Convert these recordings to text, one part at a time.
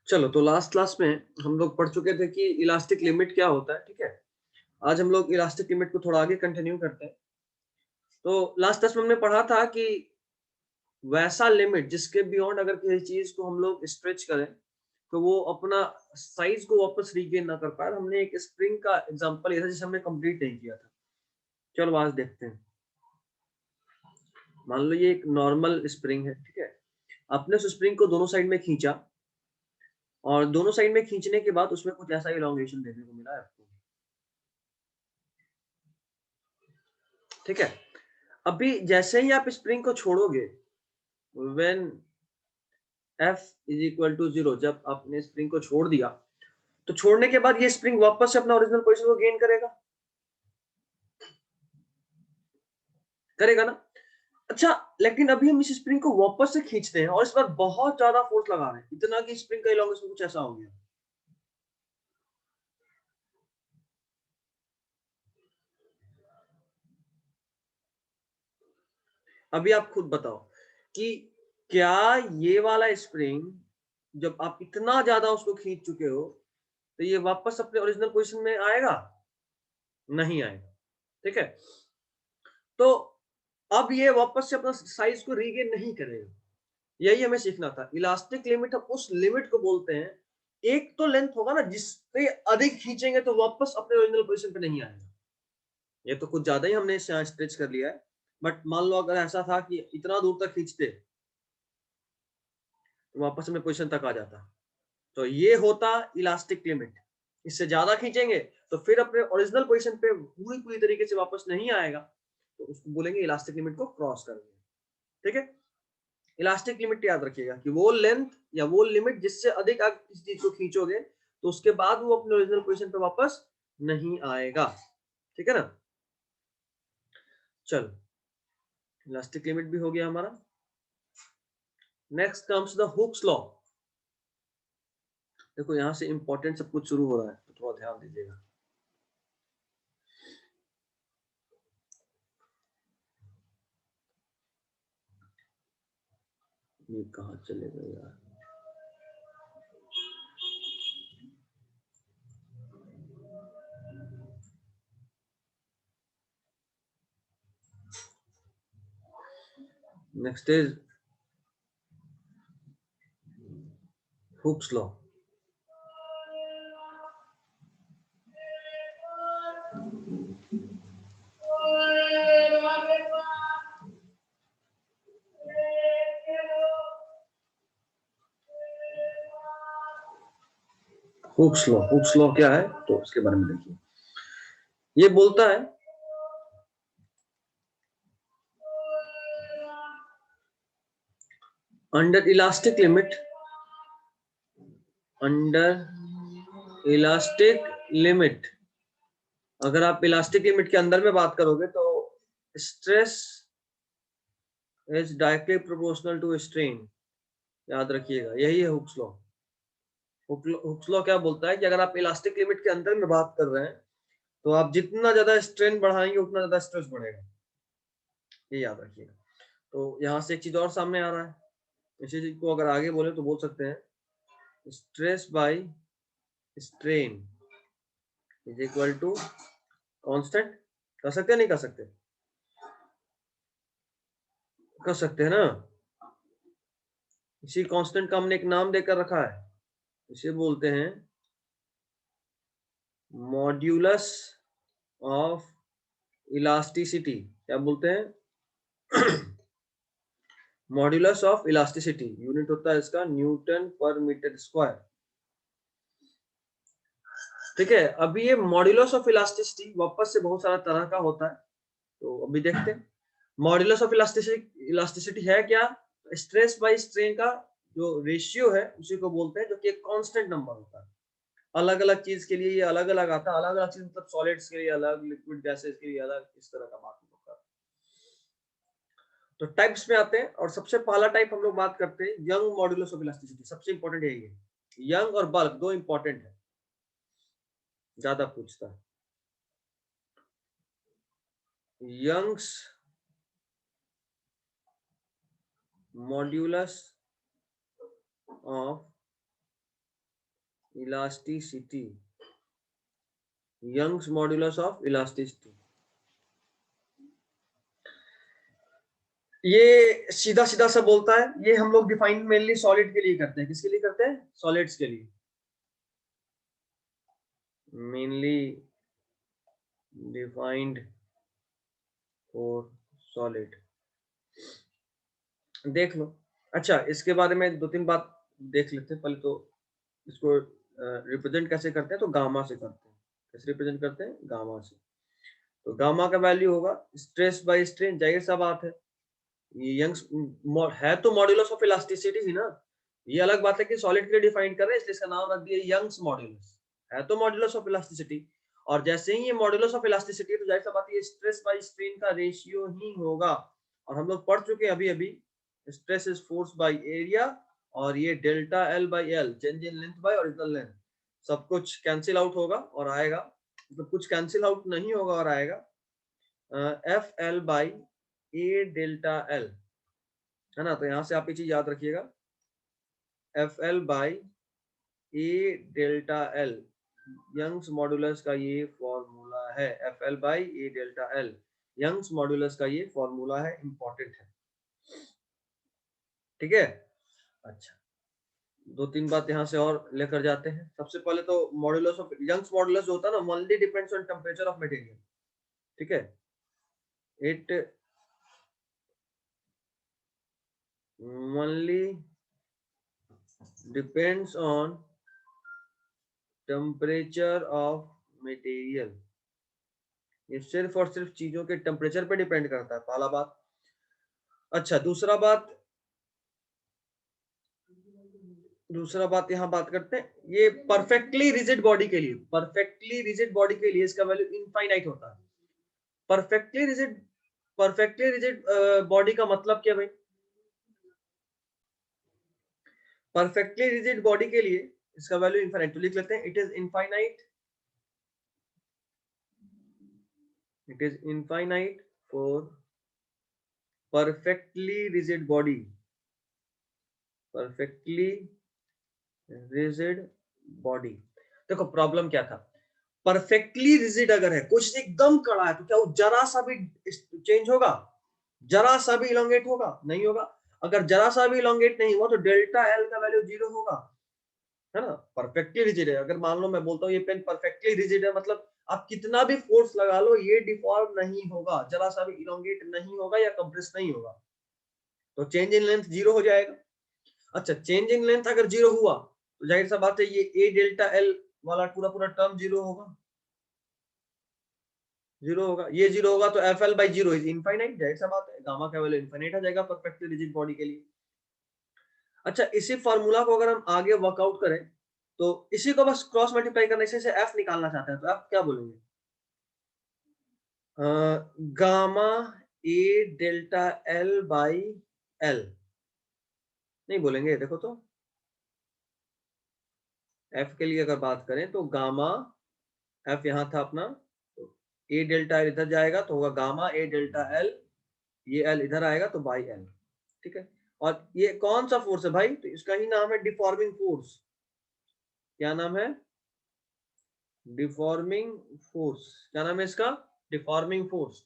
चलो, तो last class में हम लोग पढ़ चुके थे कि इलास्टिक लिमिट क्या होता है, ठीक है? आज हम लोग इलास्टिक लिमिट को थोड़ा आगे कंटिन्यू करते हैं। तो लास्ट क्लास में हमने पढ़ा था कि वैसा लिमिट जिसके बियॉन्ड अगर किसी चीज़ को हम लोग स्ट्रेच करें, तो वो अपना साइज़ को वापस रीगेन ना कर पाए। हमने एक स्प्रिंग का एग्ज़ाम्पल लिया था जिसे हमने कंप्लीट नहीं किया था। चलो आज देखते हैं। मान लो ये एक नॉर्मल स्प्रिंग है, ठीक है? आपने उस स्प्रिंग को दोनों साइड में खींचा और दोनों साइड में खींचने के बाद उसमें कुछ ऐसा इलॉन्गेशन देखने को मिला है आपको, ठीक है? अभी जैसे ही आप स्प्रिंग को छोड़ोगे, when F is equal to 0, जब आपने स्प्रिंग को छोड़ दिया, तो छोड़ने के बाद ये स्प्रिंग वापस से अपना ओरिजिनल पोजीशन को गेन करेगा, करेगा ना? अच्छा, लेकिन अभी हम इस स्प्रिंग को वापस से खींचते हैं और इस बार बहुत ज्यादा फोर्स लगा रहे हैं, इतना कि स्प्रिंग का इलॉन्गेशन कुछ ऐसा हो गया। अभी आप खुद बताओ कि क्या ये वाला स्प्रिंग, जब आप इतना ज्यादा उसको खींच चुके हो, तो ये वापस अपने ओरिजिनल पोजीशन में आएगा? नहीं आएगा, ठीक है? तो अब ये वापस से अपना साइज को रीगेन नहीं करेगा। यही हमें सीखना था। इलास्टिक लिमिट, हम उस लिमिट को बोलते हैं, एक तो लेंथ होगा ना जिससे अधिक खींचेंगे तो वापस अपने ओरिजिनल पोजीशन पे नहीं आएगा। ये तो कुछ ज्यादा ही हमने इसे यहाँ स्ट्रेच कर लिया है, बट मान लो अगर ऐसा था कि इतना दूर तक खींचते तो वापस अपने पोजीशन तक आ जाता, तो ये होता इलास्टिक लिमिट। इससे ज्यादा खींचेंगे तो फिर अपने ओरिजिनल पोजीशन पे पूरी पूरी तरीके से वापस नहीं आएगा, तो उसको बोलेंगे इलास्टिक लिमिट को क्रॉस कर दिया, ठीक है? इलास्टिक लिमिट याद रखिएगा कि वो लेंथ या वो लिमिट जिससे अधिक आप किसी चीज को खींचोगे तो उसके बाद वो अपने ओरिजिनल पोजीशन पे वापस नहीं आएगा, ठीक है ना? चलो, इलास्टिक लिमिट भी हो गया हमारा। Next comes the Hooke's law. देखो यहां से इंपॉर्टेंट सब कुछ शुरू हो रहा है, तो थोड़ा ध्यान दीजिएगा। ये कहाँ चले गए यार? Next is Hooke's law. Hooke's law क्या है तो उसके बारे में देखिए। ये बोलता है under elastic limit, under elastic limit, अगर आप इलास्टिक लिमिट के अंदर में बात करोगे तो stress is directly proportional to strain. याद रखिएगा, यही है हुक्स लॉ। हुक्स लॉ क्या बोलता है कि अगर आप इलास्टिक लिमिट के अंदर में बात कर रहे हैं तो आप जितना ज्यादा स्ट्रेन बढ़ाएंगे उतना ज्यादा स्ट्रेस बढ़ेगा, ये याद रखिएगा। तो यहाँ से एक चीज और सामने आ रहा है, इसी चीज को अगर आगे बोले तो बोल सकते हैं stress by strain is equal to constant. कर सकते हैं नहीं कर सकते? कर सकते हैं ना? इसी कांस्टेंट का हमने एक नाम देकर रखा है, इसे बोलते हैं मॉड्यूलस ऑफ इलास्टिसिटी। क्या बोलते हैं? मॉड्यूलस ऑफ इलास्टिसिटी, यूनिट होता है इसका न्यूटन पर मीटर स्क्वायर, ठीक है? अभी ये मॉड्यूलस ऑफ इलास्टिसिटी वापस से बहुत सारा तरह का होता है, तो अभी देखते हैं। मॉड्यूलस ऑफ इलास्टिसिटी है क्या? स्ट्रेस बाय स्ट्रेन का जो रेशियो है उसी को बोलते हैं, जो कि एक कांस्टेंट नंबर होता है। अलग अलग चीज के लिए ये अलग अलग आता है, अलग अलग चीज मतलब सॉलिड्स के लिए अलग, लिक्विड गैसेस के लिए अलग, इस तरह का बात होता है। तो टाइप्स में आते हैं, और सबसे पहला टाइप हम लोग बात करते हैं यंग मॉड्यूलस ऑफ इलास्टिसिटी। सबसे इंपॉर्टेंट यही है, यंग और बल्क दो इंपॉर्टेंट है, ज्यादा पूछता है। Young's modulus of elasticity, Young's modulus of elasticity. ये सीधा सीधा सा बोलता है, ये हम लोग डिफाइन मेनली सॉलिड के लिए करते हैं। किसके लिए करते हैं? सॉलिड्स के लिए, मेनली डिफाइंड फॉर सॉलिड। देख लो। अच्छा, इसके बारे में दो तीन बात देख लेते हैं। पहले तो इसको रिप्रेजेंट कैसे करते हैं, तो गामा से करते हैं। कैसे रिप्रेजेंट करते हैं? गामा से। तो गामा का वैल्यू होगा स्ट्रेस बाय स्ट्रेन, जाहिर सा बात है। ये यंग्स है तो मॉड्यूलस ऑफ इलास्टिसिटी ही ना। ये अलग बात है कि सॉलिड के लिए डिफाइन कर रहे हैं, इसलिए इसका नाम रख दिया यंग्स मॉड्यूलस। है तो मॉड्यूलस ऑफ इलास्टिसिटी, और जैसे ही ये मॉड्यूलस ऑफ इलास्टिसिटी है तो जाहिर सा बात है ये स्ट्रेस बाय स्ट्रेन का रेशियो ही होगा। और हम लोग पढ़ चुके हैं अभी अभी, stress is force by area, और ये delta L by L, change in length bye original length. सब कुछ कैंसिल आउट होगा और आएगा, मतलब कुछ कैंसिल आउट नहीं होगा और आएगा F l by a delta L, है ना। तो यहां से आप ये चीज याद रखिएगा, f l by a delta l, Young's modulus का ये फॉर्मूला है। F l by a delta l, Young's modulus का ये फॉर्मूला है, इंपॉर्टेंट है। ठीक है। अच्छा, दो तीन बात यहां से और लेकर जाते हैं। सबसे पहले तो मॉड्यूलस ऑफ यंग्स मॉड्यूलस जो होता है ना, only depends on temperature of material. ठीक है, it only depends on temperature of material. ये सिर्फ और सिर्फ चीजों के टेम्परेचर पे डिपेंड करता है, पहला बात। अच्छा, दूसरा बात यहाँ बात करते हैं, ये परफेक्टली रिजिड बॉडी के लिए, परफेक्टली रिजिड बॉडी के लिए इसका वैल्यू इनफाइनाइट होता है। परफेक्टली रिजिड बॉडी का मतलब क्या भाई? परफेक्टली रिजिड बॉडी के लिए इसका वैल्यू इनफाइनाइट, तो लिख लेते हैं it is infinite, it is infinite for perfectly rigid body, perfectly rigid body. देखो प्रॉब्लम क्या था, परफेक्टली रिजिड अगर है, कुछ एकदम कड़ा है, तो क्या वो जरा सा भी चेंज होगा? जरा सा भी इलोंगेट होगा? नहीं होगा। अगर जरा सा भी इलोंगेट नहीं हुआ तो डेल्टा एल का वैल्यू 0 होगा, है ना। परफेक्टली रिजिड है, अगर मान लो मैं बोलता हूँ ये पेन परफेक्टली रिजिड है, मतलब आप कितना भी फोर्स लगा लो ये डिफॉर्म नहीं होगा, जरा सा भी इलोंगेट नहीं होगा या कंप्रेस नहीं होगा, तो चेंज इन लेंथ 0 हो जाएगा। अच्छा, चेंज इन लेंथ अगर 0 हुआ तो जाहिर सा बात है ये ए डेल्टा एल वाला पूरा पूरा टर्म 0 होगा, 0 होगा। ये 0 होगा तो F l by 0 is infinite, जाहिर सा बात है गामा का वैल्यू इनफाइनाइट आ जाएगा परफेक्टली रिजिड बॉडी के लिए। अच्छा, इसी फॉर्मूला को अगर हम आगे वर्कआउट करें तो इसी को बस क्रॉस मल्टीप्लाई करने से एफ निकालना चाहते हैं, तो आप क्या बोलेंगे? Gamma A delta L by L नहीं बोलेंगे। देखो तो एफ के लिए अगर बात करें तो गामा, एफ यहाँ था अपना, तो ए डेल्टा एल इधर जाएगा तो होगा गामा ए डेल्टा एल, ये एल इधर आएगा तो बाई एल। ठीक है, और ये कौन सा फोर्स है भाई? तो इसका ही नाम है डिफॉर्मिंग फोर्स। क्या नाम है? Deforming force. क्या नाम है इसका? Deforming force.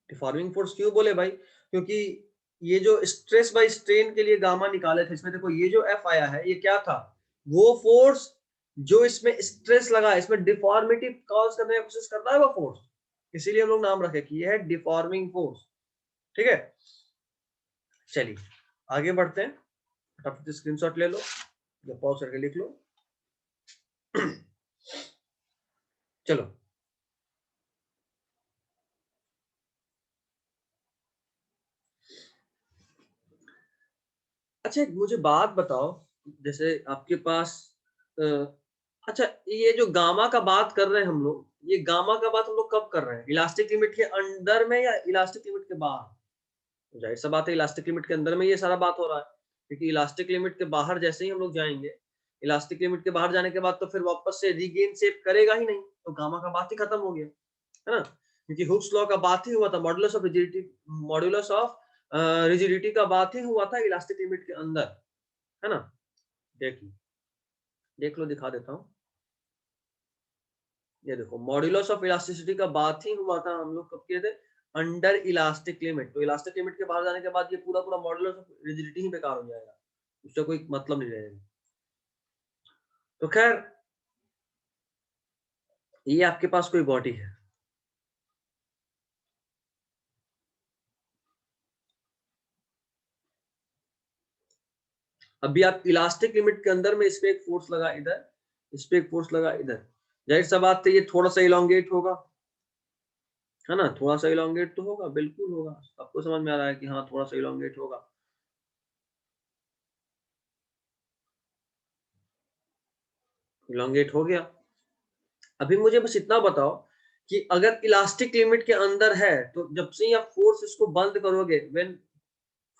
डिफॉर्मिंग फोर्स क्यों बोले भाई? क्योंकि ये जो स्ट्रेस बाय स्ट्रेन के लिए गामा निकाले थे, इसमें देखो ये जो एफ आया है ये क्या था? वो फोर्स जो इसमें स्ट्रेस लगा, इसमें डिफॉर्मिटी कॉज करने की कोशिश करता है वो फोर्स, इसीलिए हम लोग नाम रखे कि ये है डिफॉर्मिंग फोर्स। ठीक है, चलिए आगे बढ़ते हैं। फटाफट स्क्रीनशॉट ले लो या पॉज करके लिख लो। चलो, अच्छा एक मुझे बात बताओ, जैसे आपके पास अच्छा ये जो गामा का बात कर रहे हैं हम लोग, ये गामा का बात हम लोग कब कर रहे हैं? इलास्टिक लिमिट के अंदर में या इलास्टिक लिमिट के बाहर? तो जाहिर सा बात है इलास्टिक लिमिट के अंदर में ये सारा बात हो रहा है, क्योंकि इलास्टिक लिमिट के बाहर जैसे ही हम लोग जाएंगे, इलास्टिक लिमिट के बाहर जाने के बाद तो फिर वापस से रीगेन शेप करेगा ही नहीं, तो गामा का बात ही खत्म हो गया, है ना। क्योंकि हुक्स लॉ का बात ही हुआ था, modulus of rigidity, modulus of rigidity का बात ही हुआ था इलास्टिक लिमिट के अंदर, है ना। देखिए देख लो, दिखा देता हूँ। ये देखो, मॉड्यूलस ऑफ इलास्टिसिटी का बात ही हुआ था, हम लोग कब किए थे, अंडर इलास्टिक लिमिट। तो इलास्टिक लिमिट के बाहर जाने के बाद ये पूरा पूरा मॉड्यूलस ऑफ रिजिडिटी ही बेकार हो जाएगा, उसका कोई मतलब नहीं रहेगा। तो खैर, ये आपके पास कोई बॉडी है, अभी आप इलास्टिक लिमिट के अंदर में इस पे एक फोर्स लगा इधर, इस पे एक फोर्स लगा इधर, जाहिर सा बात है ये थोड़ा सा इलोंगेट होगा, है ना, थोड़ा सा इलोंगेट तो होगा, बिल्कुल होगा। आपको समझ में आ रहा है कि हाँ थोड़ा सा इलोंगेट होगा। इलोंगेट हो गया। अभी मुझे बस इतना बताओ कि अगर इलास्टिक लिमिट के अंदर है तो जब से ही आप फोर्स इसको बंद करोगे, व्हेन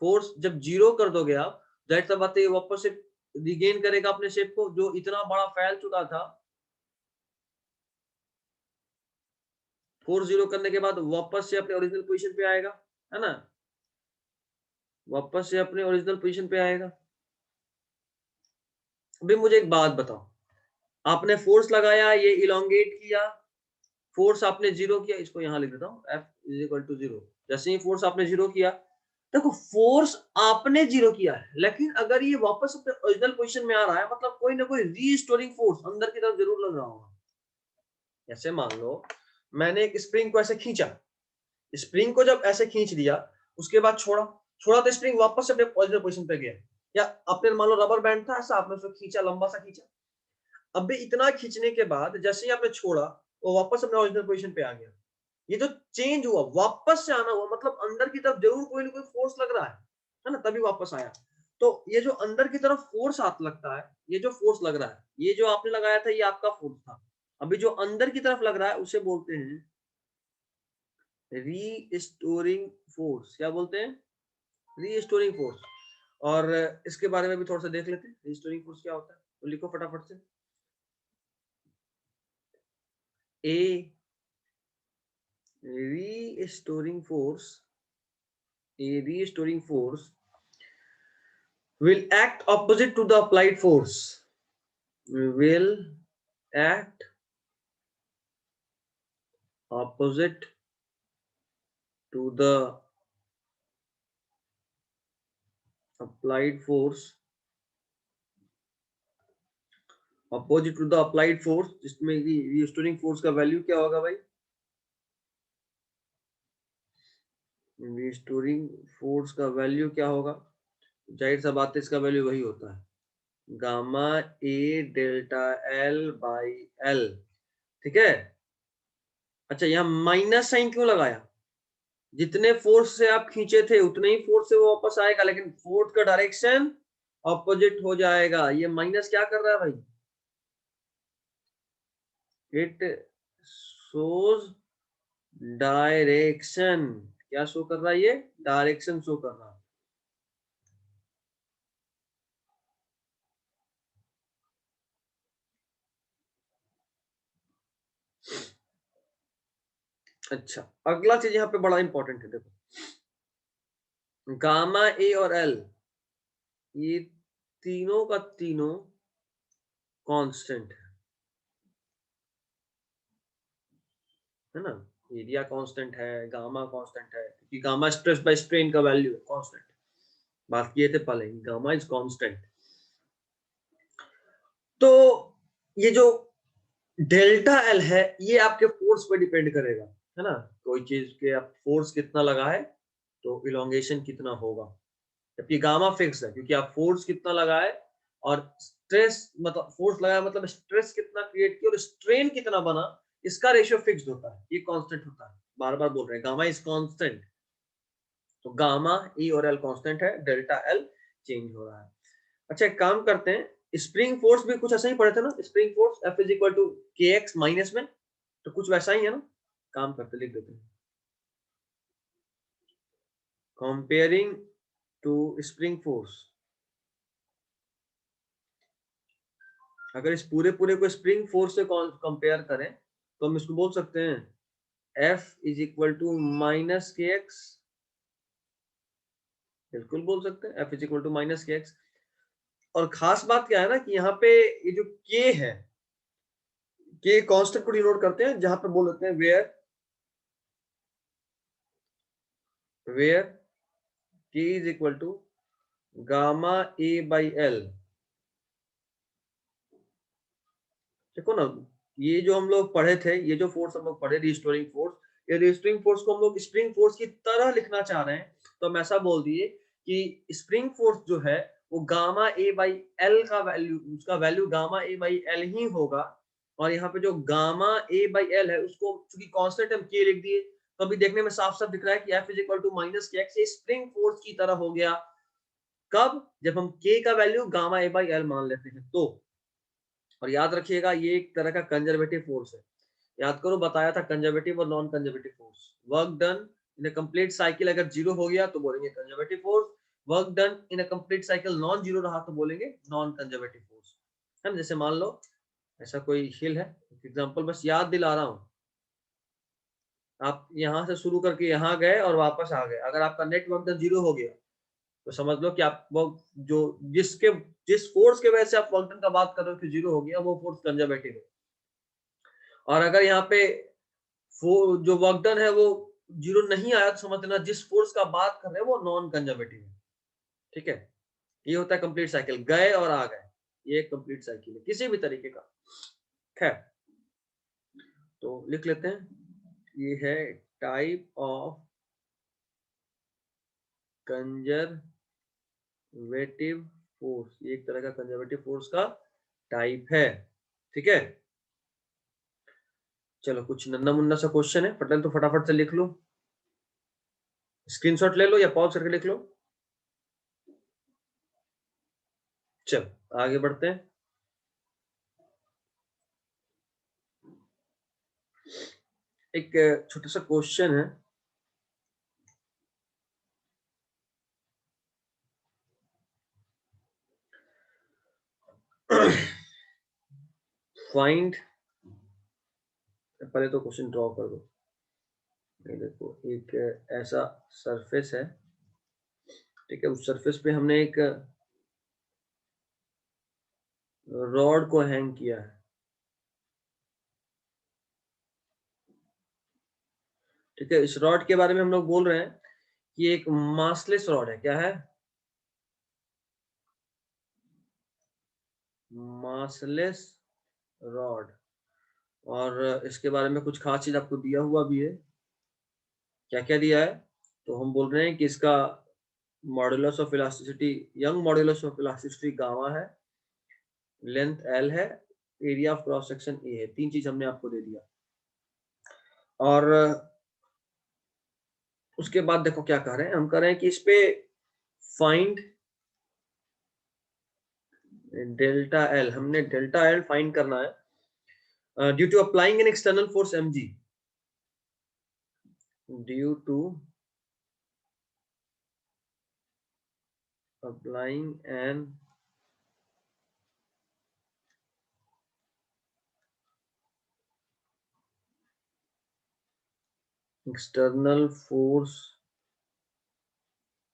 फोर्स जब जीरो कर दोगे आप, जाहिर सा बात है ये वापस से रिगेन करेगा अपने शेप को, जो इतना बड़ा फैल चुका था। फोर्स जीरो करने के बाद वापस से अपने ओरिजिनल पोजीशन पे आएगा, है ना, वापस से अपने ओरिजिनल पोजीशन पे आएगा। अभी मुझे एक बात बताओ, आपने फोर्स लगाया, ये इलोंगेट किया, फोर्स आपने जीरो किया, इसको यहां लिख देता हूं, F is equal to zero. जैसे ही फोर्स आपने जीरो किया, देखो फोर्स आपने जीरो किया है, लेकिन अगर ये वापस अपने ओरिजिनल पोजीशन में आ रहा है, मतलब कोई ना कोई रीस्टोरिंग फोर्स अंदर की तरफ जरूर लग रहा होगा। जैसे मान लो मैंने एक स्प्रिंग को ऐसे खींचा, स्प्रिंग को जब ऐसे खींच दिया, उसके बाद छोड़ा, छोड़ा तो स्प्रिंग वापस से अपने ओरिजिनल पोजीशन पे गया, या अपने मान लो रबर बैंड था ऐसा, आपने उसको खींचा, लंबा सा खींचा, अब भी इतना खींचने के बाद जैसे ही आपने छोड़ा, वो वापस अपने ओरिजिनल पोजीशन पे आ गया। ये जो चेंज हुआ, वापस से आना हुआ, मतलब अंदर की तरफ जरूर कोई ना कोई फोर्स लग रहा है ना, तभी वापस आया। तो ये जो अंदर की तरफ फोर्स हाथ लगता है, ये जो फोर्स लग रहा है, ये जो आपने लगाया था ये आपका फोर्स था, अभी जो अंदर की तरफ लग रहा है उसे बोलते हैं रीस्टोरिंग फोर्स। क्या बोलते हैं? Restoring force. और इसके बारे में भी थोड़ा सा देख लेते हैं, रीस्टोरिंग फोर्स क्या होता है, तो लिखो फटाफट से। ए restoring force, a restoring force will act opposite to the applied force, will act opposite to the applied force, opposite to the applied force, जिसमें restoring force का वैल्यू क्या होगा भाई? restoring force का वैल्यू क्या होगा? जाहिर सा बात है इसका वैल्यू वही होता है, gamma A delta L by L. ठीक है, अच्छा यहाँ माइनस साइन क्यों लगाया? जितने फोर्स से आप खींचे थे उतने ही फोर्स से वो वापस आएगा, लेकिन फोर्स का डायरेक्शन ऑपोजिट हो जाएगा। ये माइनस क्या कर रहा है भाई? It shows direction. क्या शो कर रहा है? ये डायरेक्शन शो कर रहा है। अच्छा, अगला चीज यहाँ पे बड़ा इंपॉर्टेंट है, देखो, गामा ए और एल, ये तीनों का तीनों कांस्टेंट है ना, एरिया कांस्टेंट है, गामा कांस्टेंट है, क्योंकि गामा स्ट्रेस बाय स्ट्रेन का वैल्यू है कांस्टेंट। बात किए थे पहले, गामा इज कांस्टेंट। तो ये जो डेल्टा एल है, ये आपके फोर्स पर डिपेंड करेगा, है ना, कोई चीज के आप फोर्स कितना लगाए तो इलोंगेशन कितना होगा। जबकि गामा फिक्स है, क्योंकि आप फोर्स कितना लगाए और स्ट्रेस, मतलब फोर्स लगाया मतलब स्ट्रेस कितना क्रिएट किया और स्ट्रेन कितना बना, इसका रेशियो फिक्स्ड होता है, ये कांस्टेंट होता है। बार बार बोल रहे हैं गामा इज कांस्टेंट। तो गामा ई और एल कांस्टेंट है, डेल्टा एल चेंज हो रहा है। अच्छा, एक काम करते हैं, स्प्रिंग फोर्स भी कुछ ऐसा ही पढ़े थे ना, spring force F is equal to k x minus में, तो कुछ वैसा ही है ना। काम करते, लिख देते हैं, कंपेयरिंग टू स्प्रिंग फोर्स। अगर इस पूरे पूरे को स्प्रिंग फोर्स से कंपेयर करें तो हम इसको बोल सकते हैं F is equal to minus k x, बिल्कुल बोल सकते हैं F is equal to minus k x. और खास बात क्या है ना कि यहाँ पे ये जो के है, के कांस्टेंट को डिनोट करते हैं, जहां पे बोल देते हैं where k is equal to gamma A by l. देखो ना, ये जो हम लोग पढ़े थे, ये जो फोर्स हम लोग पढ़े रिस्टोरिंग फोर्स, ये रिस्टोरिंग फोर्स को हम लोग स्प्रिंग फोर्स की तरह लिखना चाह रहे हैं, तो हम ऐसा बोल दिए कि स्प्रिंग फोर्स जो है वो गामा ए बाई एल का वैल्यू, उसका value gamma A by L ही होगा। और यहाँ पे जो गामा ए बाई एल है उसको चूंकि कांस्टेंट हम के लिख दिए, तो अभी देखने में साफ साफ दिख रहा है कि f is equal to minus k x, ये स्प्रिंग फोर्स की तरह हो गया। कब? जब हम के का value gamma A by l मान लेते हैं तो। और याद रखिएगा ये एक तरह का कंजर्वेटिव फोर्स है। याद करो बताया था कंजर्वेटिव और non conservative force. Work done in a complete cycle अगर जीरो हो गया तो बोलेंगे conservative force, work done in a complete cycle non zero रहा तो बोलेंगे नॉन कंजर्वेटिव फोर्स। हम जैसे मान लो ऐसा कोई हिल है, एग्जांपल बस याद दिला रहा हूं, आप यहां से शुरू करके यहां गए और वापस आ गए, अगर आपका नेट वर्क डन जीरो हो गया तो समझ लो कि आप वो जो जिस फोर्स के वजह से आप वर्क डन का बात कर रहे हो कि जीरो हो गया, वो फोर्स कंजर्वेटिव है। और अगर यहाँ पे जो वर्क डन है वो जीरो नहीं आया तो समझ लेना जिस फोर्स का बात कर रहे हैं वो नॉन कंजर्वेटिव है। ठीक है, ये होता है कंप्लीट साइकिल, गए और आ गए, ये कंप्लीट साइकिल है किसी भी तरीके का। खैर, तो लिख लेते हैं, ये है टाइप ऑफ कंजर्वेटिव फोर्स, ये एक तरह का कंजर्वेटिव फोर्स का टाइप है। ठीक है, चलो कुछ नन्ना मुन्ना सा क्वेश्चन है, पटेल तो फटाफट से लिख लो, स्क्रीनशॉट ले लो या पॉज करके लिख लो। चलो आगे बढ़ते हैं। एक छोटा सा क्वेश्चन है, फाइंड, पहले तो क्वेश्चन ड्रॉ कर दो। ये देखो एक ऐसा सरफेस है, ठीक है, उस सरफेस पे हमने एक रॉड को हैंग किया है। ठीक है, इस रॉड के बारे में हम लोग बोल रहे हैं कि एक मासलेस रॉड है। क्या है? Massless rod. और इसके बारे में कुछ खास चीज आपको दिया हुआ भी है। क्या क्या दिया है? तो हम बोल रहे हैं कि इसका modulus of elasticity, young modulus of elasticity gamma है, लेंथ एल है, area of cross section A है। तीन चीज हमने आपको दे दिया। और उसके बाद देखो क्या कह रहे हैं, हम कह रहे हैं कि इस पे फाइंड डेल्टा एल, हमने डेल्टा एल फाइंड करना है due to applying an external force m g, due to applying an external force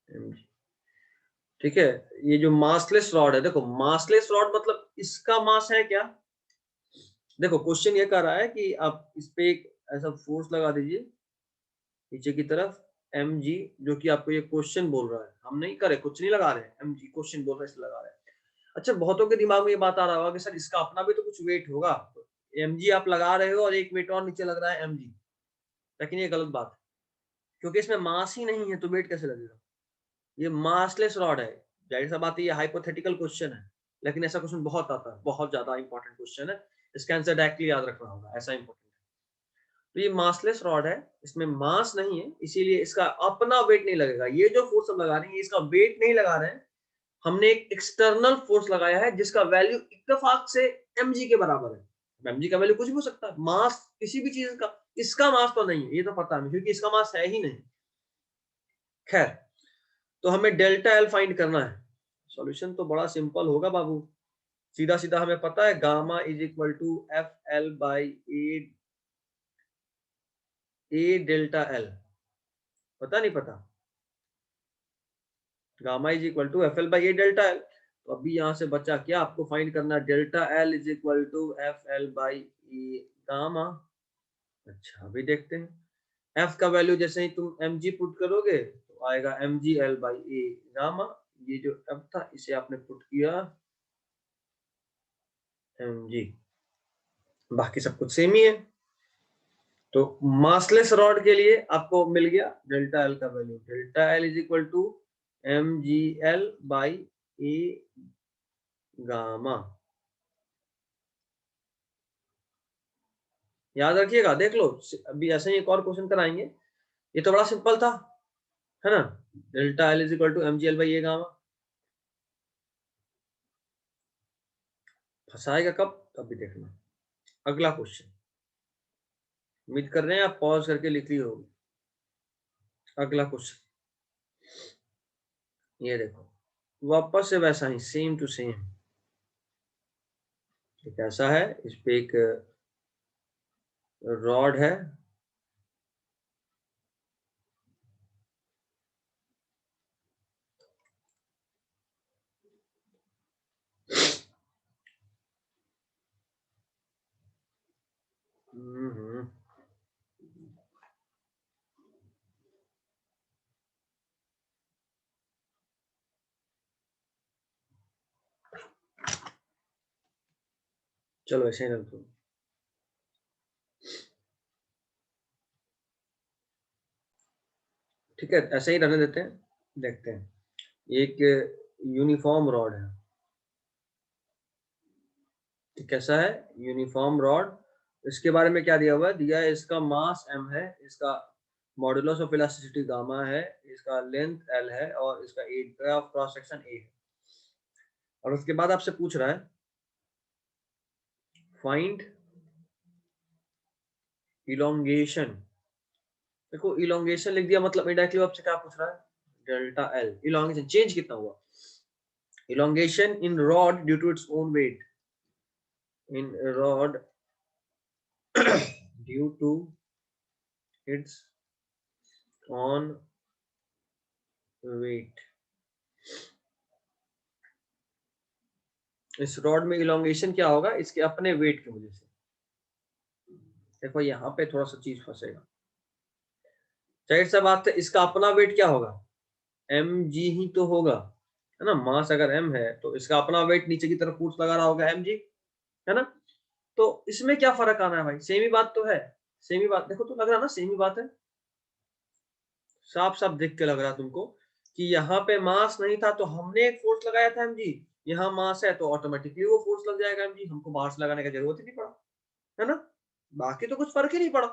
m g. ठीक है, ये जो मासलेस रॉड है, देखो मासलेस रॉड मतलब इसका मास है क्या? देखो क्वेश्चन ये कह रहा है कि आप इस पे एक ऐसा फोर्स लगा दीजिए नीचे की तरफ एम जी, जो कि आपको ये क्वेश्चन बोल रहा है, हम नहीं करे, कुछ नहीं लगा रहे, एम जी क्वेश्चन बोल रहा है इसलिए लगा रहे हैं। अच्छा, बहुतों के दिमाग में ये बात आ रहा होगा कि सर इसका अपना भी तो कुछ वेट होगा, एम जी आप लगा रहे हो और एक वेट और नीचे लग रहा है एम जी, लेकिन ये गलत बात है, क्योंकि इसमें मास ही नहीं है तो वेट कैसे लगेगा? ये मासलेस रॉड है। जाहिर सा बात है ये हाइपोथेटिकल क्वेश्चन है, लेकिन ऐसा क्वेश्चन बहुत आता है, बहुत ज्यादा इंपॉर्टेंट क्वेश्चन है, इसका आंसर डायरेक्टली याद रखना होगा, ऐसा इंपॉर्टेंट है। तो ये मासलेस रॉड है, इसमें मास नहीं है, इसीलिए इसका अपना वेट नहीं लगेगा। ये जो फोर्स हम लगा रहे हैं इसका वेट नहीं लगा रहे हैं, हमने एक एक्सटर्नल फोर्स लगाया है जिसका वैल्यू इत्तेफाक से mg के बराबर है। mg का वैल्यू कुछ भी हो सकता है, मास किसी भी चीज का, इसका मास तो नहीं है, ये तो पता नहीं क्योंकि इसका मास है ही नहीं। खैर, तो हमें डेल्टा एल फाइंड करना है। सॉल्यूशन तो बड़ा सिंपल होगा बाबू, सीधा सीधा हमें पता है gamma is equal to f l by a delta l. पता नहीं पता? Gamma is equal to f l by a delta l. तो अभी यहाँ से बचा क्या, आपको फाइंड करना delta L is equal to f l by e gamma. अच्छा अभी देखते हैं, एफ का वैल्यू जैसे ही तुम एम जी पुट करोगे तो आएगा m G L by A gamma. ये जो एफ था इसे आपने पुट किया एम जी, बाकी सब कुछ सेम ही है। तो मासलेस रॉड के लिए आपको मिल गया डेल्टा एल का value, delta L is equal to M G L by A gamma. याद रखिएगा, देख लो अभी ऐसे ही एक और क्वेश्चन कराएंगे, ये तो बड़ा सिंपल था, है ना। Delta L is equal to M G L by A gamma. फंसाएगा कब, तब भी देखना। अगला क्वेश्चन, उम्मीद कर रहे हैं आप पॉज करके लिख ली होगी। अगला क्वेश्चन ये देखो, वापस से वैसा ही सेम टू सेम। कैसा है, इस पे एक रॉड है, चलो ऐसे ही रख दो। ठीक है ऐसे ही रहने देते हैं, देखते हैं। एक यूनिफॉर्म रॉड है, कैसा है, यूनिफॉर्म रॉड। इसके बारे में क्या दिया हुआ है, दिया है इसका मास m है, इसका मॉडुलस ऑफ इलास्टिसिटी गामा है, इसका लेंथ l है और इसका area of cross section a है। और उसके बाद आपसे पूछ रहा है फाइंड इलोंगेशन। देखो इलोंगेशन लिख दिया, मतलब इंडायरेक्टली आपसे क्या पूछ रहा है, डेल्टा एल इलोंगेशन चेंज कितना हुआ, elongation in rod due to its own weight, in rod due to its own weight. इस रॉड में इलोंगेशन क्या होगा, इसके अपने वेट की वजह से। देखो यहाँ पे थोड़ा सा चीज फंसेगा, जाहिर सा बात है इसका अपना वेट क्या होगा, एम जी ही तो होगा, है ना। मास अगर एम है तो इसका अपना वेट नीचे की तरफ फोर्स लगा रहा होगा एम जी, है ना। तो इसमें क्या फर्क आना है भाई, सेम ही बात तो है, सेम ही बात। देखो तो लग रहा ना सेम ही बात है, साफ साफ देख के लग रहा तुमको कि यहाँ पे मास नहीं था तो हमने एक फोर्स लगाया था एम जी, यहाँ मास है तो ऑटोमेटिकली वो फोर्स लग जाएगा एम जी, हमको बाहर से लगाने की जरूरत ही नहीं पड़ा, है ना। बाकी तो कुछ फर्क ही नहीं पड़ा,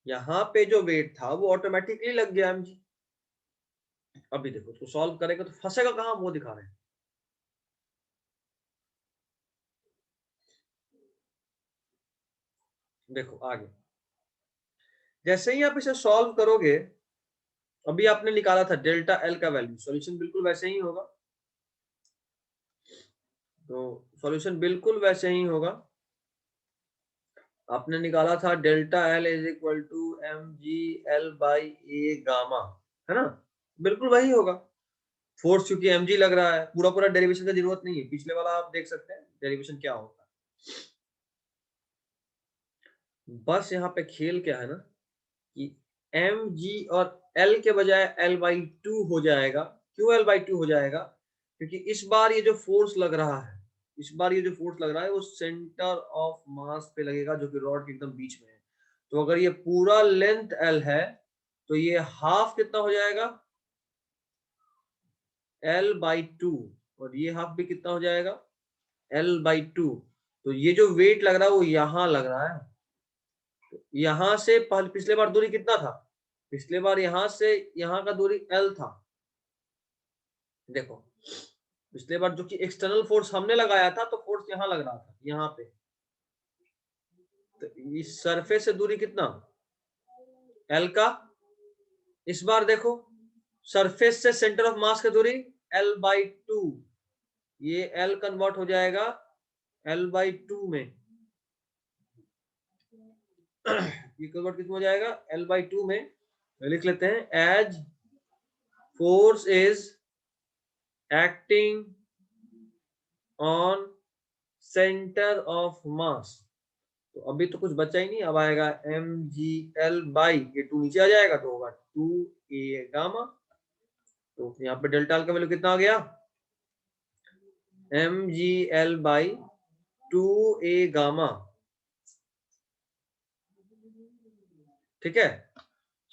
यहाँ पे जो वेट था वो ऑटोमेटिकली लग गया एम जी। अभी देखो उसको सॉल्व करेगा तो फंसेगा कहाँ, वो दिखा रहे हैं। देखो आगे, जैसे ही आप इसे सॉल्व करोगे, अभी आपने निकाला था डेल्टा एल का वैल्यू, सॉल्यूशन बिल्कुल वैसे ही होगा। तो सॉल्यूशन बिल्कुल वैसे ही होगा, आपने निकाला था delta L is equal to M G L by A gamma, है ना, बिल्कुल वही होगा। फोर्स क्योंकि एम जी लग रहा है, पूरा पूरा डेरिवेशन का जरूरत नहीं है, पिछले वाला आप देख सकते हैं डेरिवेशन क्या होगा। बस यहाँ पे खेल क्या है ना कि एम जी और एल के बजाय एल बाई टू हो जाएगा। क्यों एल बाई टू हो जाएगा, क्योंकि इस बार ये जो फोर्स लग रहा है, इस बार ये जो फोर्स लग रहा है वो सेंटर ऑफ मास पे लगेगा जो कि रॉड के एकदम बीच में है। तो अगर ये पूरा लेंथ एल है तो ये हाफ कितना हो जाएगा, एल बाई टू, और ये हाफ भी कितना हो जाएगा, एल बाई टू। तो ये जो वेट लग रहा है वो यहां लग रहा है, तो यहां से पिछले बार दूरी कितना था, पिछले बार यहां से यहां का दूरी एल था। देखो पिछले बार जो कि एक्सटर्नल फोर्स हमने लगाया था तो फोर्स यहां लग रहा था यहाँ पे, तो इस सरफेस से दूरी कितना, एल का। इस बार देखो सरफेस से सेंटर ऑफ मास की दूरी एल बाई टू, ये एल कन्वर्ट हो जाएगा एल बाई टू में ये कन्वर्ट कितना हो जाएगा, एल बाई टू में। लिख लेते हैं as force is acting on centre of mass. तो अभी तो कुछ बचा ही नहीं, अब आएगा mgl बाई, ये 2 नीचे आ जाएगा तो होगा 2a गामा। तो यहाँ पे डेल्टा का वैल्यू कितना आ गया, mgl बाई 2a गामा। ठीक है,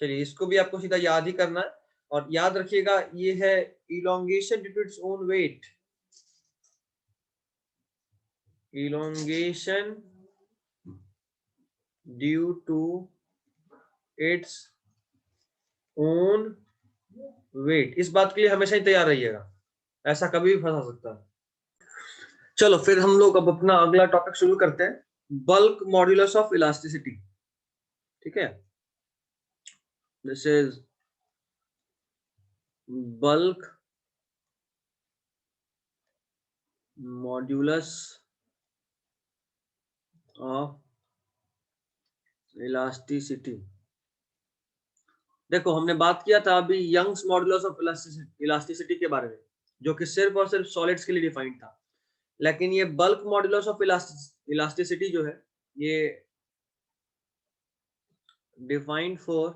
चलिए इसको भी आपको सीधा याद ही करना है, और याद रखिएगा ये है elongation due to its own weight, elongation due to its own weight. इस बात के लिए हमेशा ही तैयार रहिएगा, ऐसा कभी भी फंसा सकता है। चलो फिर हम लोग अब अपना अगला टॉपिक शुरू करते हैं, बल्क मॉड्यूलस ऑफ इलास्टिसिटी। ठीक है, this is bulk modulus of elasticity. देखो हमने बात किया था अभी यंग्स मॉड्यूलस ऑफ इलास्टिसिटी के बारे में, जो कि सिर्फ और सिर्फ सॉलिड्स के लिए डिफाइंड था, लेकिन ये बल्क मॉड्यूलस ऑफ इलास्टिसिटी जो है ये defined for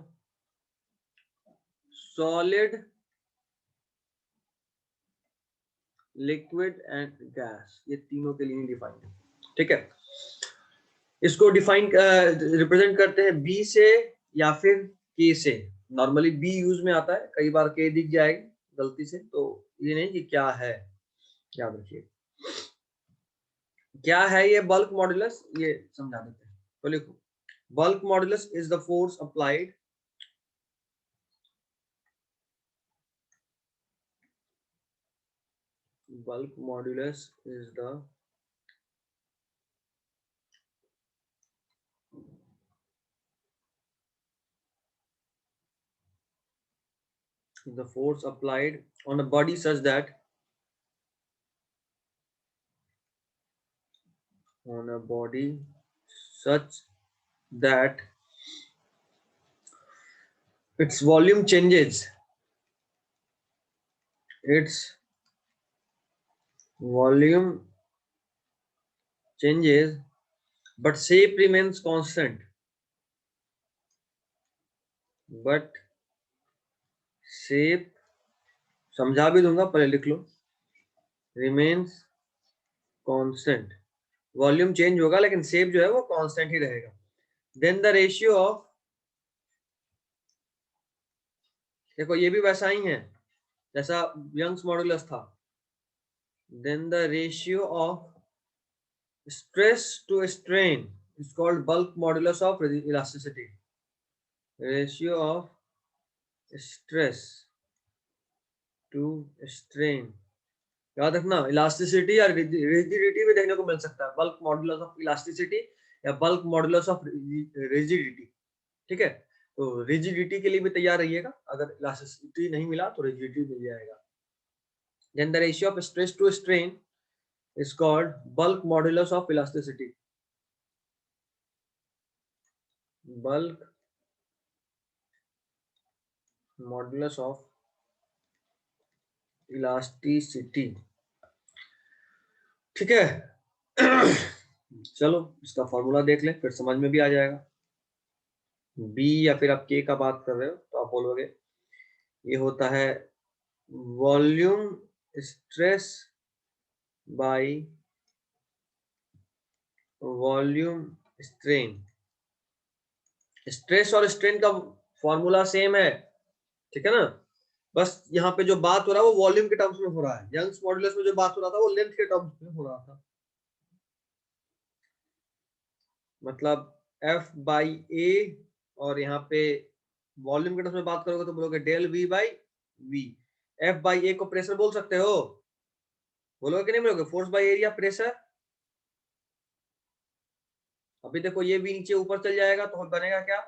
solid, liquid and gas, ये तीनों के लिए डिफाइंड है। ठीक है, इसको डिफाइन रिप्रेजेंट करते हैं बी से या फिर के से। नॉर्मली बी यूज में आता है, कई बार के दिख जाएगी गलती से, तो ये नहीं कि क्या है, याद रखिए क्या है ये बल्क मॉड्यूलस, ये समझा देते हैं। तो लिखो, bulk modulus is the force applied bulk modulus is the force applied on a body such that its volume changes, its volume changes but shape remains constant, but shape, समझा भी दूंगा, पहले लिख लो, remains constant। वॉल्यूम चेंज होगा लेकिन shape जो है वो कांस्टेंट ही रहेगा। देन द रेशियो ऑफ, देखो ये भी वैसा ही है जैसा यंग्स मॉडुलस था। Then the ratio of stress to strain is called bulk modulus of elasticity, ratio of stress to strain। याद रखना, इलास्टिसिटी या रिजिडिटी भी देखने को मिल सकता है, बल्क मॉडुलस ऑफ इलास्टिसिटी या बल्क मॉडुलस ऑफ रिजिडिटी। ठीक है, तो रिजिडिटी के लिए भी तैयार रहिएगा, अगर इलास्टिसिटी नहीं मिला तो रिजिडिटी मिल जाएगा। Then the ratio of stress to strain is called bulk modulus of elasticity, bulk modulus of elasticity। ठीक है, चलो इसका फॉर्मूला देख लें, फिर समझ में भी आ जाएगा। बी या फिर आप के का बात कर रहे हो तो आप बोलोगे ये होता है volume stress by volume strain. Stress और स्ट्रेन का फॉर्मूला सेम है, ठीक है ना, बस यहाँ पे जो बात हो रहा है वो वॉल्यूम के टर्म्स में हो रहा है। यंग्स मॉडुलस में जो बात हो रहा था वो लेंथ के टर्म्स में हो रहा था। मतलब F बाई ए, और यहाँ पे वॉल्यूम के टर्म्स में बात करोगे तो बोलोगे del V by V। F by A को प्रेशर बोल सकते हो, बोलोगे कि नहीं बोलोगे, फोर्स बाई एरिया प्रेशर। अभी देखो ये V नीचे ऊपर चल जाएगा तो बनेगा क्या,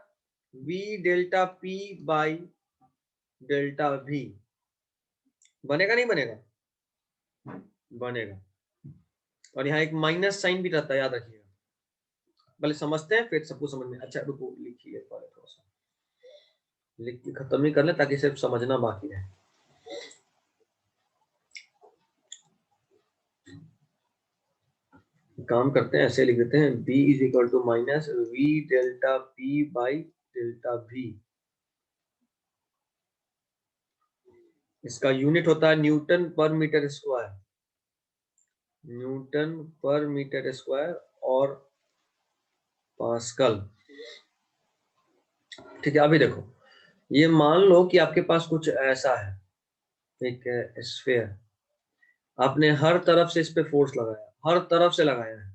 V delta P by delta V। बनेगा नहीं बनेगा, बनेगा। और यहाँ एक माइनस साइन भी रहता है, याद रखिएगा। पहले समझते हैं फिर सबको समझ में। अच्छा रुको लिखिए, थोड़ा सा लिख के खत्म ही कर ले ताकि सिर्फ समझना बाकी है। काम करते हैं, ऐसे लिख देते हैं B is equal to minus V delta P by delta V। इसका यूनिट होता है newton per metre square, newton per metre square और पास्कल। ठीक है, अभी देखो, ये मान लो कि आपके पास कुछ ऐसा है, एक स्फीयर, आपने हर तरफ से इस पे फोर्स लगाया, हर तरफ से लगाया है।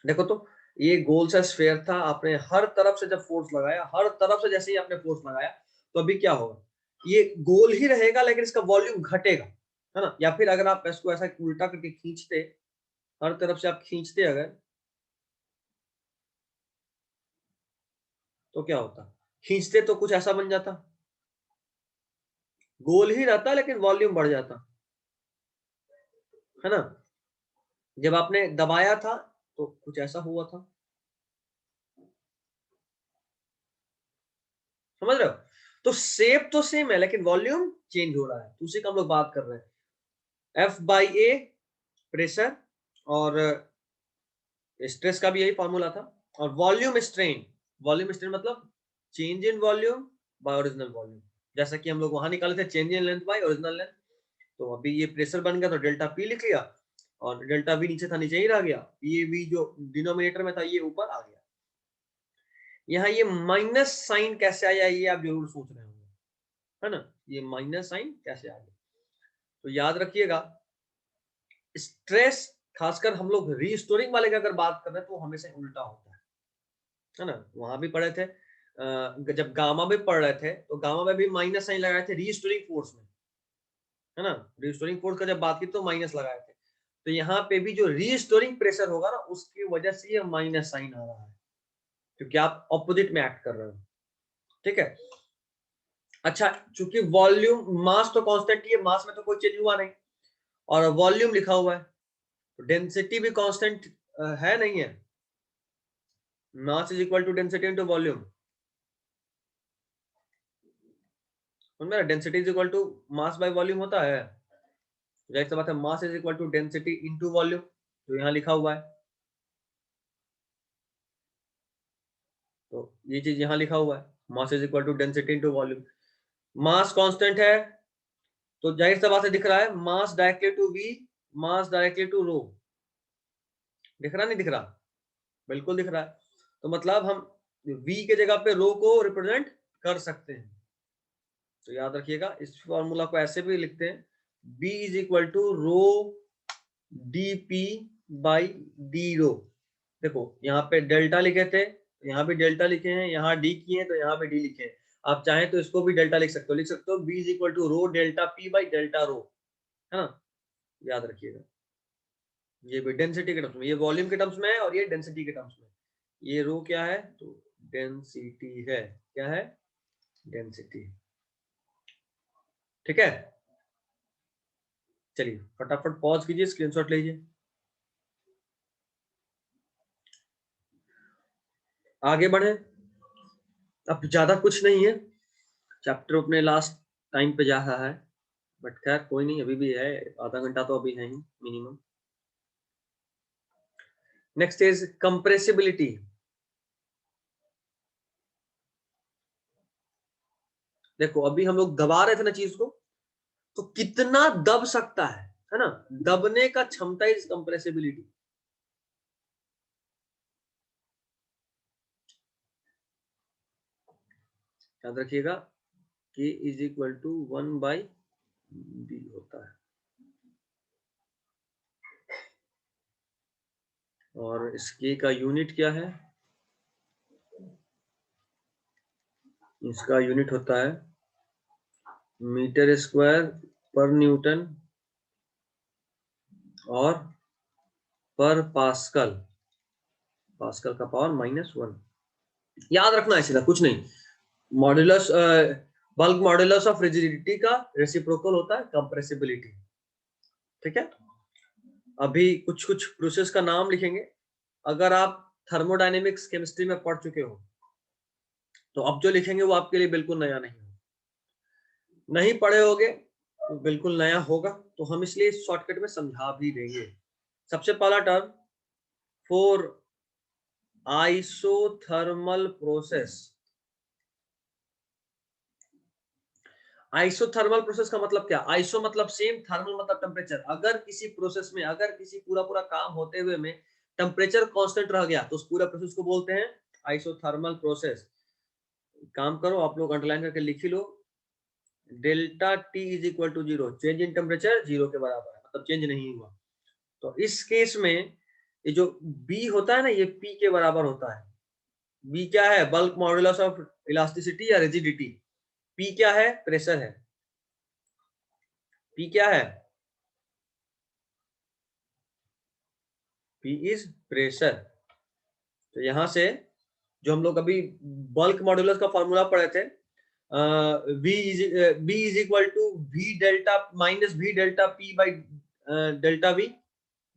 देखो तो ये गोल सा स्फीयर था, आपने हर तरफ से जब फोर्स लगाया, हर तरफ से जैसे ही आपने फोर्स लगाया, तो अभी क्या होगा, ये गोल ही रहेगा लेकिन इसका वॉल्यूम घटेगा, है ना। या फिर अगर आप इसको ऐसा उल्टा करके खींचते, हर तरफ से आप खींचते अगर, तो क्या होता, खींचते तो कुछ ऐसा बन जाता, गोल ही रहता लेकिन वॉल्यूम बढ़ जाता, है ना। जब आपने दबाया था तो कुछ ऐसा हुआ था, समझ रहे हो। तो शेप तो सेम है लेकिन वॉल्यूम चेंज हो रहा है, तो उसी का हम लोग बात कर रहे हैं। F बाई ए प्रेशर, और स्ट्रेस का भी यही फॉर्मूला था, और वॉल्यूम स्ट्रेन, वॉल्यूम स्ट्रेन मतलब change in volume by original volume. जैसा कि हम लोग वहां निकाले थे change in length bye original length, तो अभी ये प्रेशर बन गया तो डेल्टा पी लिख लिया, और डेल्टा वी नीचे था, नीचे ही रह गया, ये वी जो डिनोमिनेटर में था ये ऊपर आ गया। यहाँ ये माइनस साइन कैसे आया, ये आप जरूर सोच रहे होंगे, है ना, ये माइनस साइन कैसे आ गया। तो याद रखिएगा, स्ट्रेस, खासकर हम लोग रीस्टोरिंग वाले की अगर बात कर रहे हैं तो हमेशा उल्टा होता है ना। वहां भी पढ़े थे, जब गामा में पढ़ रहे थे तो गामा में भी माइनस साइन लगाए थे रीस्टोरिंग फोर्स में, है ना। रीस्टोरिंग फोर्स का जब बात की तो माइनस लगाए थे, तो यहाँ पे भी जो रीस्टोरिंग प्रेशर होगा ना, उसकी वजह से ये माइनस साइन आ रहा है, क्योंकि आप ऑपोजिट में एक्ट कर रहे हो। ठीक है, अच्छा, चूंकि वॉल्यूम, मास तो कांस्टेंट ही है, मास में तो कोई चेंज हुआ नहीं, और वॉल्यूम लिखा हुआ है, तो डेंसिटी भी कांस्टेंट है नहीं है, mass is equal to density into volume, मेरा density is equal to mass by volume होता है। जाहिर सी बात है, mass is equal to density into volume, जो यहाँ लिखा हुआ है, तो ये चीज यहाँ लिखा हुआ है, mass is equal to density into volume. Mass constant है, तो जाहिर सी बात है दिख रहा है mass directly to V, mass directly to rho, दिख रहा नहीं दिख रहा, बिल्कुल दिख रहा है। तो मतलब हम v के जगह पे रो को रिप्रेजेंट कर सकते हैं, तो याद रखिएगा इस फॉर्मूला को ऐसे भी लिखते हैं, b is equal to rho D P by D rho. देखो यहाँ पे डेल्टा लिखे थे, यहाँ भी डेल्टा लिखे हैं, यहाँ डी किए हैं तो यहाँ पे डी लिखे हैं, आप चाहें तो इसको भी डेल्टा लिख सकते हो, लिख सकते हो b is equal to rho delta P by delta rho, है ना। याद रखिएगा, ये भी डेंसिटी के टर्म्स में, ये वॉल्यूम के टर्म्स में है और ये डेंसिटी के टर्म्स में। ये रो क्या है, तो डेंसिटी है, क्या है, डेंसिटी। ठीक है, चलिए फटाफट पॉज कीजिए, स्क्रीनशॉट लीजिए, आगे बढ़े। अब ज्यादा कुछ नहीं है, चैप्टर अपने लास्ट टाइम पे जा रहा है, बट खैर कोई नहीं, अभी भी है, आधा घंटा तो अभी है ही मिनिमम। Next is compressibility. देखो अभी हम लोग दबा रहे थे ना चीज को, तो कितना दब सकता है ना, दबने का क्षमता इज कंप्रेसिबिलिटी। याद रखिएगा, K is equal to 1/b होता है, और इस K का यूनिट क्या है, इसका यूनिट होता है मीटर स्क्वायर पर न्यूटन और पर पास्कल, पास्कल का पावर -1। याद रखना है सीधा, कुछ नहीं, modulus, bulk modulus of rigidity का रेसिप्रोकल होता है कंप्रेसिबिलिटी। ठीक है, अभी कुछ कुछ प्रोसेस का नाम लिखेंगे, अगर आप थर्मोडायनेमिक्स केमिस्ट्री में पढ़ चुके हो तो अब जो लिखेंगे वो आपके लिए बिल्कुल नया नहीं, नहीं पढ़े होगे, तो बिल्कुल नया होगा, तो हम इसलिए शॉर्टकट में समझा भी देंगे। सबसे पहला term for isothermal process. Isothermal process का मतलब क्या? आइसो मतलब सेम, थर्मल मतलब टेम्परेचर। अगर किसी प्रोसेस में, अगर किसी पूरा पूरा काम होते हुए में टेम्परेचर कांस्टेंट रह गया तो उस पूरा प्रोसेस को बोलते हैं आइसोथर्मल प्रोसेस। काम करो, आप लोग अंडरलाइन करके लिख ही लो, delta T is equal to zero, change in temperature zero के बराबर है, मतलब चेंज नहीं हुआ। तो इस केस में ये जो बी होता है ना, ये पी के बराबर होता है। बी क्या है? बल्क मॉडुलस ऑफ इलास्टिसिटी या रिजिडिटी। पी क्या है? प्रेशर है। पी क्या है? P is pressure. तो यहां से जो हम लोग अभी बल्क मॉडुलस का फॉर्मूला पढ़े थे, b is equal to v delta minus we delta P by delta v.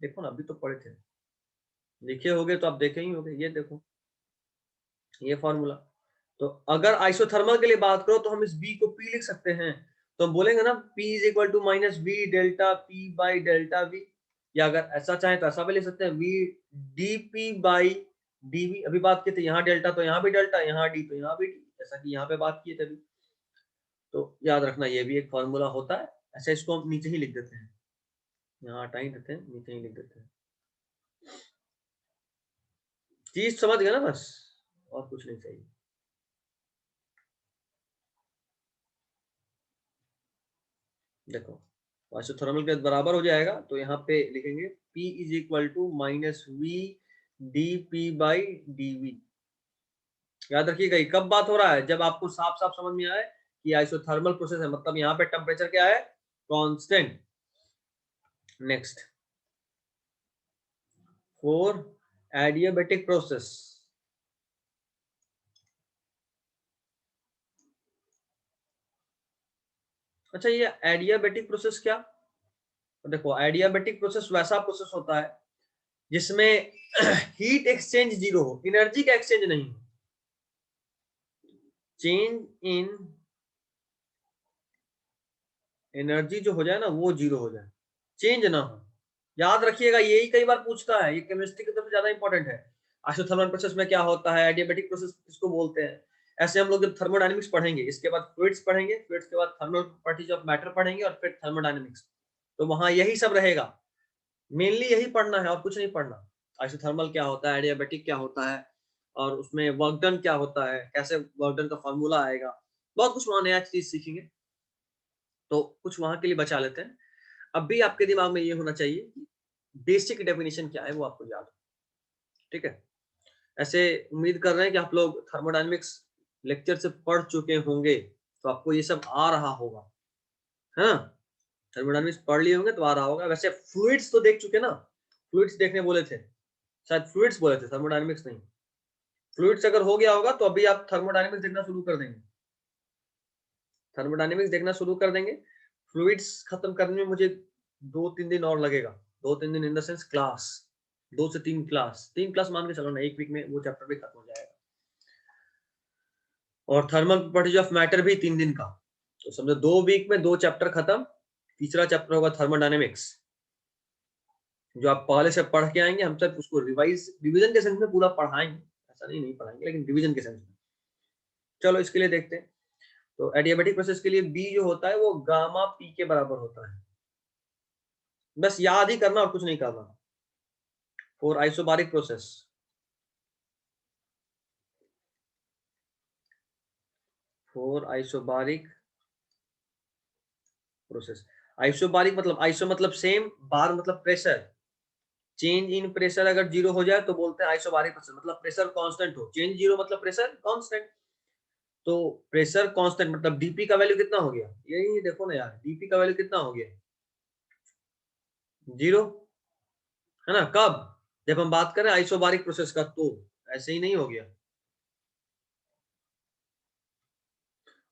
देखो ना, अभी तो पढ़े थे, लिखे होगे तो आप देखे ही होगे। ये देखो, ये फॉर्मूला। तो अगर आइसोथर्मल के लिए बात करो तो हम इस बी को पी लिख सकते हैं। तो हम बोलेंगे ना P is equal to minus we delta P by delta V, या अगर ऐसा चाहे तो ऐसा भी लिख सकते हैं, V D P by D V. अभी बात की थी यहाँ डेल्टा तो यहाँ भी डेल्टा, यहाँ डी तो यहाँ भी डी, जैसा कि यहाँ पे बात की तभी। तो याद रखना ये भी एक फॉर्मूला होता है। ऐसे इसको हम नीचे ही लिख देते हैं, यहाँ हटा ही देते हैं, नीचे ही लिख देते हैं। चीज समझ गया ना, बस और कुछ नहीं चाहिए। देखो, आइसोथर्मल के बराबर हो जाएगा, तो यहाँ पे लिखेंगे P is equal to minus V D P by D V. याद रखिएगा, ये कब बात हो रहा है? जब आपको साफ साफ समझ में आए कि आइसोथर्मल प्रोसेस है, मतलब यहाँ पे टेम्परेचर क्या है? Constant. Next, for adiabatic process. अच्छा, ये एडियाबेटिक प्रोसेस क्या? तो देखो, एडियाबेटिक प्रोसेस वैसा प्रोसेस होता है जिसमें हीट एक्सचेंज जीरो हो, एनर्जी का एक्सचेंज नहीं हो। चेंज इन एनर्जी जो हो जाए ना, वो जीरो हो जाए, चेंज ना हो। याद रखिएगा, यही कई बार पूछता है, ये केमिस्ट्री की तरफ ज्यादा इंपॉर्टेंट है। आइसोथर्मल प्रोसेस में क्या होता है, एडियाबेटिक प्रोसेस किसको बोलते हैं। ऐसे हम लोग जब थर्मोडायनेमिक्स पढ़ेंगे, इसके बाद फ्लूइड्स पढ़ेंगे, फ्लूइड्स के बाद थर्मल प्रॉपर्टीज ऑफ मैटर पढ़ेंगे, और फिर थर्मोडायनेमिक्स। तो वहां यही सब रहेगा, मेनली यही पढ़ना है और कुछ नहीं पढ़ना। आइसोथर्मल क्या होता है, एडियाबेटिक क्या होता है, और उसमें वर्क डन क्या होता है, कैसे वर्क डन का फॉर्मूला आएगा, बहुत कुछ वहां नया चीज सीखेंगे। तो कुछ वहां के लिए बचा लेते हैं। अब भी आपके दिमाग में ये होना चाहिए कि बेसिक डेफिनेशन क्या है वो आपको याद हो, ठीक है। ऐसे उम्मीद कर रहे हैं कि आप लोग थर्मोडायनेमिक्स लेक्चर से पढ़ चुके होंगे, तो आपको ये सब आ रहा होगा, है ना। थर्मोडायनेमिक्स पढ़ लिए होंगे तो आ रहा होगा। वैसे फ्लूइड्स तो देख चुके ना, फ्लूइड्स देखने बोले थे, शायद फ्लूइड्स बोले थे, थर्मोडायनेमिक्स नहीं। फ्लूइड्स अगर हो गया होगा तो अभी आप थर्मोडायनेमिक्स देखना शुरू कर देंगे, थर्मोडायनेमिक्स देखना शुरू कर देंगे। फ्लूइड्स खत्म करने में मुझे 2-3 दिन और लगेगा। 2-3 दिन इन द सेंस क्लास, 2 से 3 क्लास, 3 क्लास मान के चलो ना, एक वीक में वो चैप्टर भी खत्म हो जाएगा। और थर्मल प्रॉपर्टीज ऑफ मैटर भी 3 दिन का, तो समझो 2 वीक में 2 चैप्टर खत्म। तीसरा चैप्टर होगा थर्मोडायनेमिक्स, जो आप पहले से पढ़ के आएंगे। हम सब उसको रिवाइज रिवीजन के सेंस में पूरा पढ़ाएंगे, ऐसा नहीं पढ़ाएंगे, लेकिन रिवीजन के सेंस में। चलो इसके लिए देखते हैं। तो एडियाबेटिक प्रोसेस के लिए बी जो होता है वो गामा पी के बराबर होता है, बस याद ही करना और कुछ नहीं करना। For isobaric process, for isobaric process. Isobaric मतलब, आइसो मतलब सेम, बार मतलब प्रेशर। चेंज इन प्रेशर अगर जीरो हो जाए तो बोलते हैं आइसोबारिक प्रेशर, मतलब प्रेशर कांस्टेंट हो। चेंज जीरो मतलब प्रेशर कांस्टेंट। तो प्रेशर कांस्टेंट मतलब डीपी का वैल्यू कितना हो गया, यही देखो ना यार, डीपी का वैल्यू कितना हो गया, जीरो, है ना। कब? जब हम बात करें आइसोबारिक प्रोसेस का, तो ऐसे ही नहीं हो गया।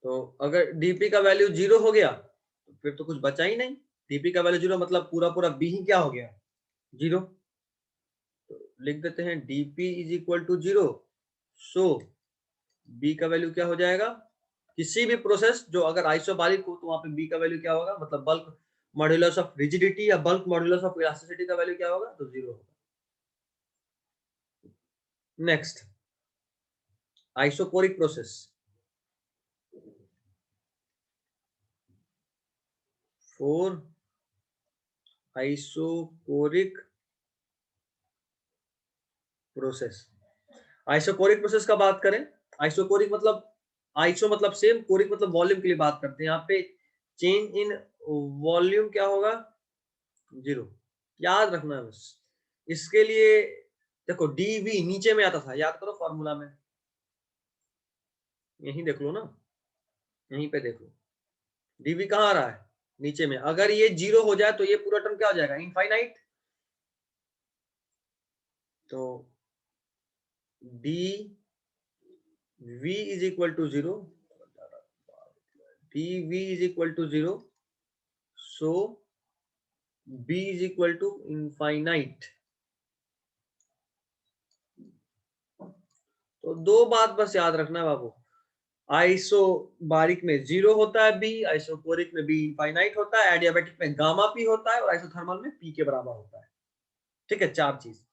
तो अगर डीपी का वैल्यू जीरो हो गया तो फिर तो कुछ बचा ही नहीं। डीपी का वैल्यू जीरो मतलब पूरा पूरा बी ही क्या हो गया, जीरो। तो लिख देते हैं DP is equal to zero, so B का वैल्यू क्या हो जाएगा, किसी भी प्रोसेस जो अगर आइसोबारिक हो तो वहां पे बी का वैल्यू क्या होगा, मतलब बल्क मॉड्यूलस ऑफ रिजिडिटी या बल्क मॉड्यूलस ऑफ इलास्टिसिटी का वैल्यू क्या होगा, तो 0 होगा। Next isochoric process, four isochoric process. Isochoric process का बात करें, आइसोकोरिक मतलब आइसो मतलब सेम, कोरिक मतलब वॉल्यूम के लिए बात करते हैं। यहाँ पे चेंज इन वॉल्यूम क्या होगा, 0। याद रखना है बस। इसके लिए देखो डीवी नीचे में आता था, याद करो फॉर्मूला में, यहीं देख लो ना, यहीं पे देखो डीवी कहाँ आ रहा है, नीचे में। अगर ये 0 हो जाए तो ये पूरा टर्म क्या हो जाएगा, इनफाइनाइट। तो D V is equal to 0, D V is equal to 0, so B is equal to infinite. तो दो बात बस याद रखना है बाबू, आइसोबारिक में 0 होता है बी, आइसोकोरिक में बी इनफाइनाइट होता है, एडियाबैटिक में गामा पी होता है, और आइसोथर्मल में पी के बराबर होता है। ठीक है, 4 चीज।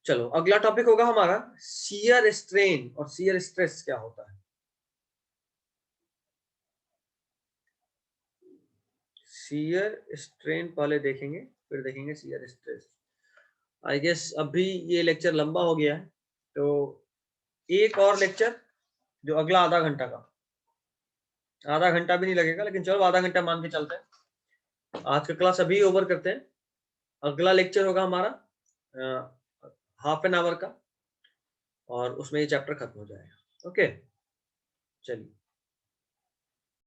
चलो अगला टॉपिक होगा हमारा शियर स्ट्रेन और शियर स्ट्रेस क्या होता है। शियर स्ट्रेन पहले देखेंगे, फिर देखेंगे शियर स्ट्रेस। आई गेस अभी ये लेक्चर लंबा हो गया है, तो एक और लेक्चर जो अगला आधा घंटा का, आधा घंटा भी नहीं लगेगा, लेकिन चलो आधा घंटा मान के चलते हैं। आज का क्लास अभी ओवर करते हैं। अगला लेक्चर होगा हमारा हाफ एन आवर का, और उसमें ये चैप्टर खत्म हो जाएगा। ओके, चलिए।